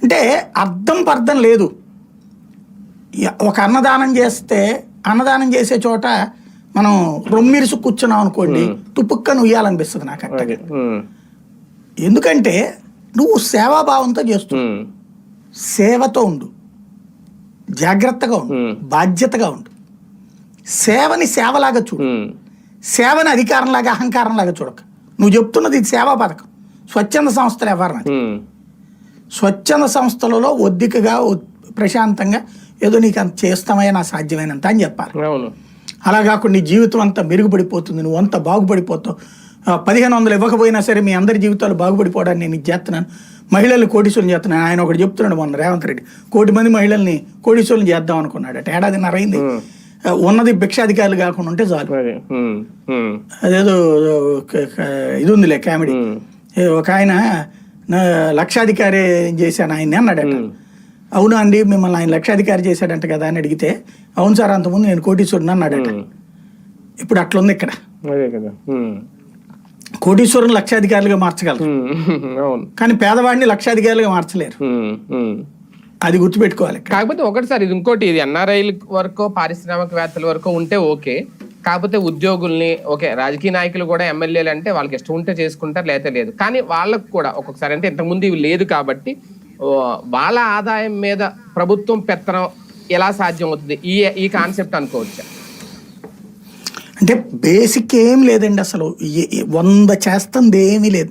అంటే అర్థం పర్థం లేదు. ఒక అన్నదానం చేస్తే అన్నదానం చేసే చోట మనం రొమ్మిరిసు కూర్చున్నాం అనుకోండి, తుపుక్కను ఉయ్యాలనిపిస్తుంది నాకు అట్టగా. ఎందుకంటే నువ్వు సేవాభావంతో చేస్తున్నావు, సేవతో ఉండు, జాగ్రత్తగా ఉండు, బాధ్యతగా ఉండు. సేవని సేవలాగా చూడు, సేవని అధికారంలాగా అహంకారంలాగా చూడక. నువ్వు చెప్తున్నది ఇది సేవా పథకం, స్వచ్ఛంద సంస్థలు ఎవరినది. స్వచ్ఛంద సంస్థలలో ఒద్దికగా ప్రశాంతంగా ఏదో నీకు అంత చేస్తామయ్యా నా సాధ్యమైనంత అని చెప్పాలి. అలా కాకుండా నీ జీవితం అంతా మెరుగుపడిపోతుంది, నువ్వు అంతా బాగుపడిపోతావు, 1500 ఇవ్వకపోయినా సరే మీ అందరి జీవితాలు బాగుపడిపోవడానికి నేను ఇది చేస్తున్నాను, మహిళల్ని కోటీశ్వరులు చేస్తున్నాను. ఆయన ఒకటి చెప్తున్నాడు మొన్న రేవంత్ రెడ్డి, 1 కోటి మంది మహిళల్ని కోటీశ్వరులు చేద్దాం అనుకున్నాడు. ఏడాదిన్నర అయింది, ఉన్నది భిక్షాధికారులు కాకుండా ఉంటే చాలు. అదేదో ఇది ఉందిలే కామెడీ, ఒక ఆయన లక్షాధికారి చేశాను ఆయన్ని అన్నాడట. అవునా అండి మిమ్మల్ని ఆయన లక్షాధికారి చేశాడంట కదా అని అడిగితే, అవును సార్ అంతకుముందు నేను కోటీశ్వరుని అన్నాడట. ఇప్పుడు అట్లుంది ఇక్కడ. కోటీశ్వరుని లక్షాధికారులుగా మార్చగలరు కానీ పేదవాడిని లక్షాధికారులుగా మార్చలేరు, అది గుర్తుపెట్టుకోవాలి. కాకపోతే ఒకటి సార్, ఇది ఇంకోటి, ఇది ఎన్ఆర్ఐల వరకు పారిశ్రామికవేత్తల వరకు ఉంటే ఓకే, కాకపోతే ఉద్యోగుల్ని ఓకే, రాజకీయ నాయకులు కూడా ఎమ్మెల్యేలు అంటే వాళ్ళకి ఇష్టం ఉంటే చేసుకుంటారు, లేకపోతే లేదు. కానీ వాళ్ళకు కూడా ఒక్కొక్కసారి అంటే ఇంతకుముందు ఇవి లేదు కాబట్టి వాళ్ళ ఆదాయం మీద ప్రభుత్వం పెత్తనం ఎలా సాధ్యం అవుతుంది, ఈ కాన్సెప్ట్ అనుకోవచ్చా? అంటే బేసిక్ ఏం లేదండి, అసలు 100 చేస్తుంది ఏమీ లేదు.